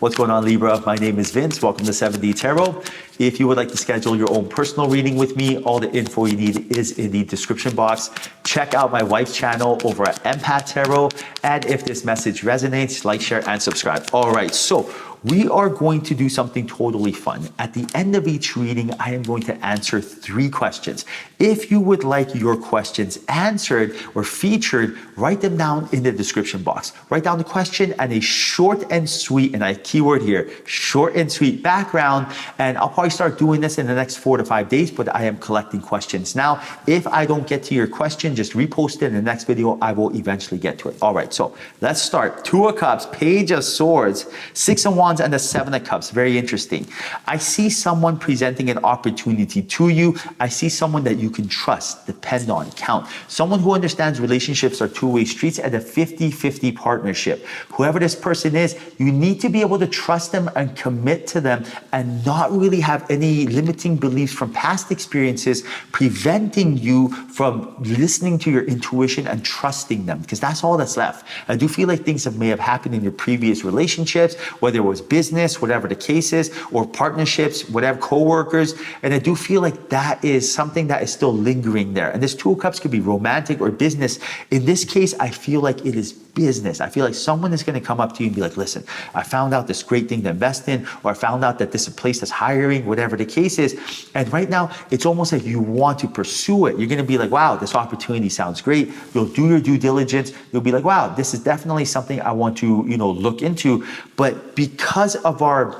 What's going on, Libra? My name is Vince. Welcome to 7D Tarot. If you would like to schedule your own personal reading with me, all the info you need is in the description box. Check out my wife's channel over at Empath Tarot. And if this message resonates, like, share, and subscribe. All right, so we are going to do something totally fun. At the end of each reading, I am going to answer 3 questions. If you would like your questions answered or featured, write them down in the description box. Write down the question and a short and sweet, and I keyword here, short and sweet background. And I'll probably start doing this in the next 4 to 5 days, but I am collecting questions now. If I don't get to your question, just repost it in the next video. I will eventually get to it. All right, so let's start. 2 of Cups, Page of Swords, 6 of Wands, and the 7 of Cups. Very interesting. I see someone presenting an opportunity to you. I see someone that you can trust, depend on, count. Someone who understands relationships are two-way streets and a 50-50 partnership. Whoever this person is, you need to be able to trust them and commit to them and not really have any limiting beliefs from past experiences preventing you from listening to your intuition and trusting them, because that's all that's left. I do feel like things may have happened in your previous relationships, whether it was business, whatever the case is, or partnerships, whatever, co-workers. And I do feel like that is something that is still lingering there. And this 2 of Cups could be romantic or business. In this case, I feel like it is business. I feel like someone is going to come up to you and be like, listen, I found out this great thing to invest in, or I found out that this is a place that's hiring, whatever the case is. And right now, it's almost like you want to pursue it. You're going to be like, wow, this opportunity sounds great. You'll do your due diligence. You'll be like, wow, this is definitely something I want to, look into. But because of our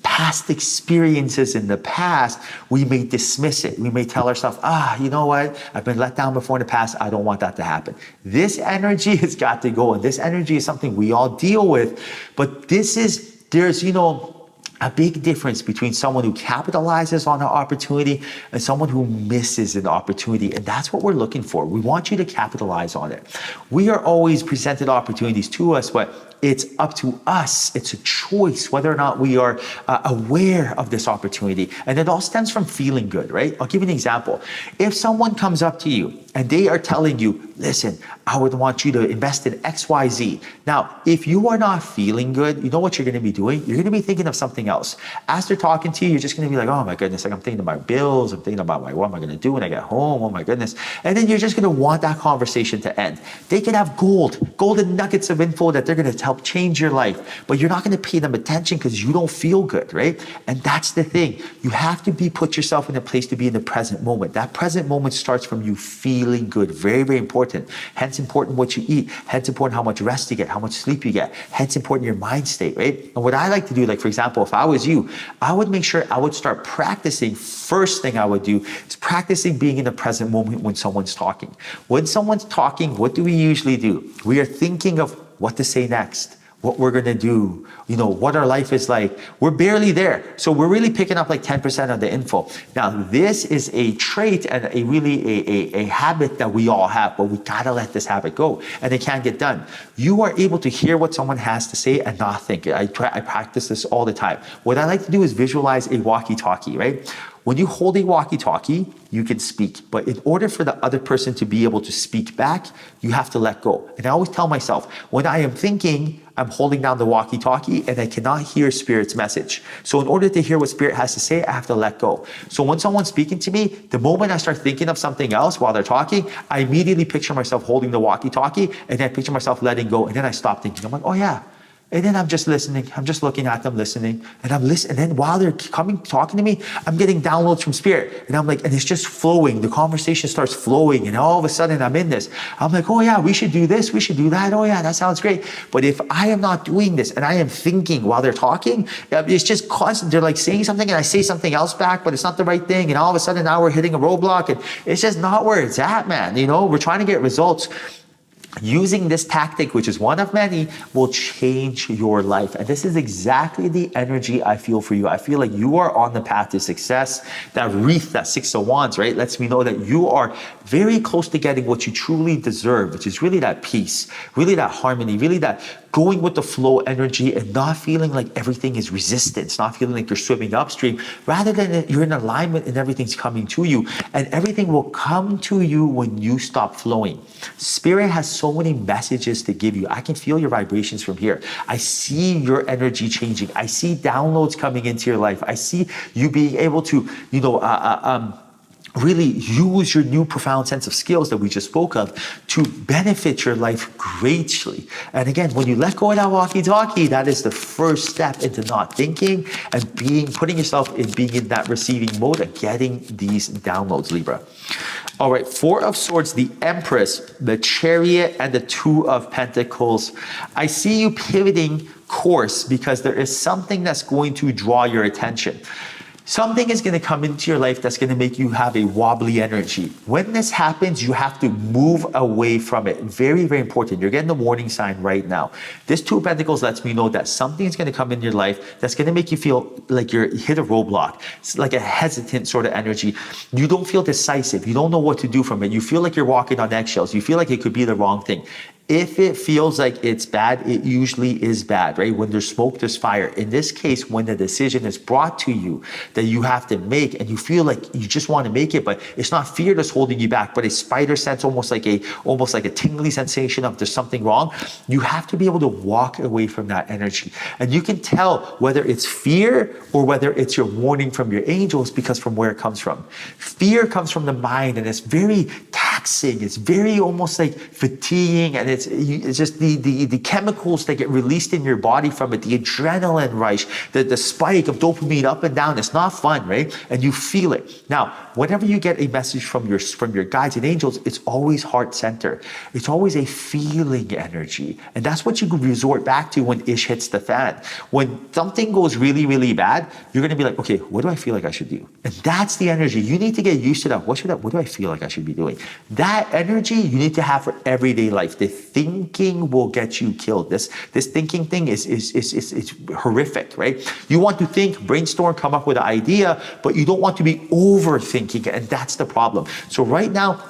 past experiences in the past, we may dismiss it. We may tell ourselves, you know what? I've been let down before in the past. I don't want that to happen. This energy has got to go. And this energy is something we all deal with. But there's a big difference between someone who capitalizes on an opportunity and someone who misses an opportunity. And that's what we're looking for. We want you to capitalize on it. We are always presented opportunities to us, but it's up to us. It's a choice whether or not we are aware of this opportunity. And it all stems from feeling good, right? I'll give you an example. If someone comes up to you and they are telling you, listen, I would want you to invest in XYZ. Now, if you are not feeling good, you know what you're going to be doing? You're going to be thinking of something else. As they're talking to you, you're just going to be like, oh my goodness, like I'm thinking about bills. I'm thinking about what am I going to do when I get home? Oh my goodness. And then you're just going to want that conversation to end. They can have golden nuggets of info that they're going to help change your life, but you're not going to pay them attention because you don't feel good, right? And that's the thing. You have to put yourself in a place to be in the present moment. That present moment starts from you feeling good. Very, very important. Hence important what you eat. Hence important how much rest you get, how much sleep you get. Hence important your mind state, right? And what I like to do, like for example, if I was you, I would make sure I would start practicing. First thing I would do is practicing being in the present moment when someone's talking. When someone's talking, what do we usually do? We are thinking of what to say next, what we're going to do, what our life is like. We're barely there. So we're really picking up like 10% of the info. Now, this is a trait and a habit that we all have, but we got to let this habit go and it can't get done. You are able to hear what someone has to say and not think it. I practice this all the time. What I like to do is visualize a walkie-talkie, right? When you hold a walkie-talkie, you can speak. But in order for the other person to be able to speak back, you have to let go. And I always tell myself, when I am thinking, I'm holding down the walkie-talkie and I cannot hear Spirit's message. So in order to hear what Spirit has to say, I have to let go. So when someone's speaking to me, the moment I start thinking of something else while they're talking, I immediately picture myself holding the walkie-talkie and then I picture myself letting go. And then I stop thinking. I'm like, oh yeah. And then I'm just listening. I'm just looking at them, listening. And I'm listening. And then while they're talking to me, I'm getting downloads from Spirit. And I'm like, and it's just flowing. The conversation starts flowing. And all of a sudden I'm in this. I'm like, oh yeah, we should do this. We should do that. Oh yeah, that sounds great. But if I am not doing this and I am thinking while they're talking, it's just constant. They're like saying something and I say something else back, but it's not the right thing. And all of a sudden now we're hitting a roadblock and it's just not where it's at, man. We're trying to get results. Using this tactic, which is one of many, will change your life. And this is exactly the energy I feel for you. I feel like you are on the path to success. That wreath, that 6 of Wands, right, lets me know that you are very close to getting what you truly deserve, which is really that peace, really that harmony, really that going with the flow energy and not feeling like everything is resistance, not feeling like you're swimming upstream, rather than you're in alignment and everything's coming to you. And everything will come to you when you stop flowing. Spirit has so so many messages to give you. I can feel your vibrations from here. I see your energy changing. I see downloads coming into your life. I see you being able to, really use your new profound sense of skills that we just spoke of to benefit your life greatly. And again, when you let go of that walkie-talkie, that is the first step into not thinking and putting yourself in being in that receiving mode and getting these downloads, Libra. All right, Four of Swords, the Empress, the Chariot, and the Two of Pentacles. I see you pivoting course because there is something that's going to draw your attention. Something is going to come into your life that's going to make you have a wobbly energy. When this happens, you have to move away from it. Very, very important. You're getting the warning sign right now. This Two of Pentacles lets me know that something is going to come in your life that's going to make you feel like you're hit a roadblock. It's like a hesitant sort of energy. You don't feel decisive. You don't know what to do from it. You feel like you're walking on eggshells. You feel like it could be the wrong thing. If it feels like it's bad, it usually is bad, right? When there's smoke, there's fire. In this case, when the decision is brought to you that you have to make and you feel like you just want to make it, but it's not fear that's holding you back, but a spider sense, almost like a tingly sensation of there's something wrong, you have to be able to walk away from that energy. And you can tell whether it's fear or whether it's your warning from your angels because from where it comes from. Fear comes from the mind and it's very taxing. It's very almost like fatiguing, and it's just the chemicals that get released in your body from it, the adrenaline rush, the spike of dopamine up and down. It's not fun, right? And you feel it. Now, whenever you get a message from your guides and angels, it's always heart center. It's always a feeling energy. And that's what you can resort back to when ish hits the fan. When something goes really, really bad, you're going to be like, okay, what do I feel like I should do? And that's the energy. You need to get used to that. What do I feel like I should be doing? That energy you need to have for everyday life. The thinking will get you killed. This thinking thing is horrific, right? You want to think, brainstorm, come up with an idea, but you don't want to be overthinking it, and that's the problem. So right now,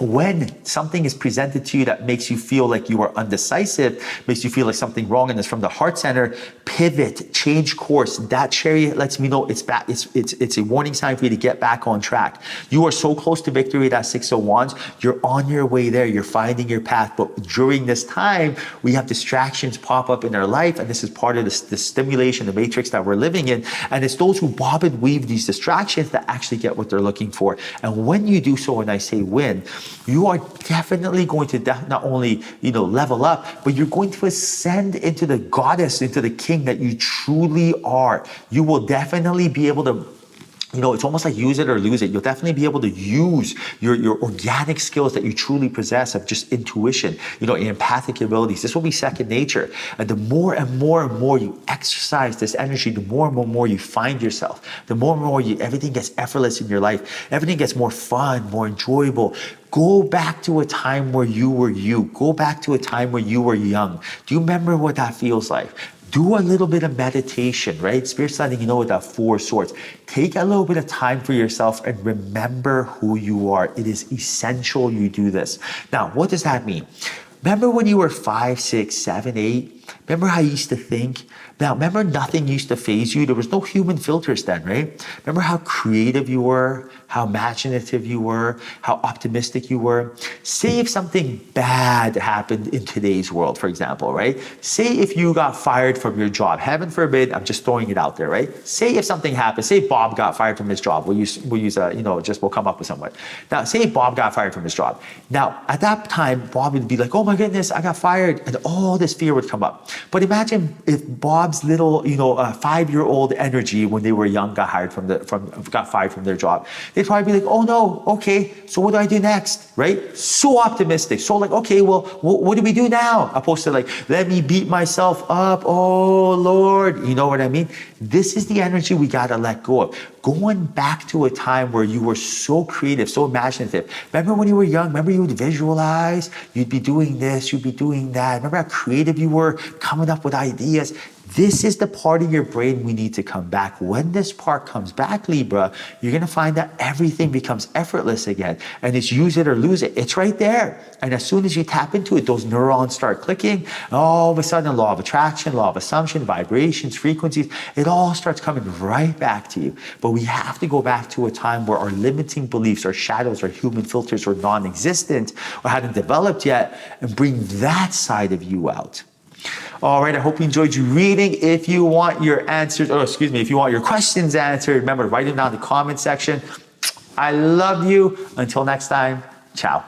when something is presented to you that makes you feel like you are undecisive, makes you feel like something wrong and it's from the heart center, pivot, change course. That Chariot lets me know it's back. It's a warning sign for you to get back on track. You are so close to victory, that Six of Wands. You're on your way there. You're finding your path. But during this time, we have distractions pop up in our life, and this is part of the stimulation, the matrix that we're living in. And it's those who bob and weave these distractions that actually get what they're looking for. And when you do so, and I say win, you are definitely going to not only, level up, but you're going to ascend into the goddess, into the king that you truly are. You will definitely be able to, it's almost like use it or lose it. You'll definitely be able to use your organic skills that you truly possess of just intuition, empathic abilities. This will be second nature. And the more and more and more you exercise this energy, the more and more you find yourself, the more and more everything gets effortless in your life. Everything gets more fun, more enjoyable. Go back to a time where you were you. Go back to a time where you were young. Do you remember what that feels like? Do a little bit of meditation, right? Spirit's letting you know with that Four Swords. Take a little bit of time for yourself and remember who you are. It is essential you do this. Now, what does that mean? Remember when you were 5, 6, 7, 8? Remember how you used to think? Now, remember nothing used to faze you? There was no human filters then, right? Remember how creative you were, how imaginative you were, how optimistic you were? Say if something bad happened in today's world, for example, right? Say if you got fired from your job. Heaven forbid, I'm just throwing it out there, right? Say if something happened. Say Bob got fired from his job. We'll come up with someone. Now, say Bob got fired from his job. Now, at that time, Bob would be like, oh my goodness, I got fired. And all this fear would come up. But imagine if Bob's little, 5-year-old energy when they were young got fired from their job. They'd probably be like, oh no, okay, so what do I do next, right? So optimistic. So like, okay, well, what do we do now? Opposed to like, let me beat myself up. Oh Lord, you know what I mean? This is the energy we got to let go of. Going back to a time where you were so creative, so imaginative. Remember when you were young? Remember you would visualize? You'd be doing this, you'd be doing that. Remember how creative you were, coming up with ideas? This is the part of your brain we need to come back. When this part comes back, Libra, you're going to find that everything becomes effortless again. And it's use it or lose it. It's right there. And as soon as you tap into it, those neurons start clicking. All of a sudden, law of attraction, law of assumption, vibrations, frequencies, it all starts coming right back to you. But we have to go back to a time where our limiting beliefs, our shadows, our human filters were non-existent or hadn't developed yet, and bring that side of you out. All right, I hope you enjoyed your reading. If you want your answers, if you want your questions answered, remember to write them down in the comment section. I love you. Until next time, ciao.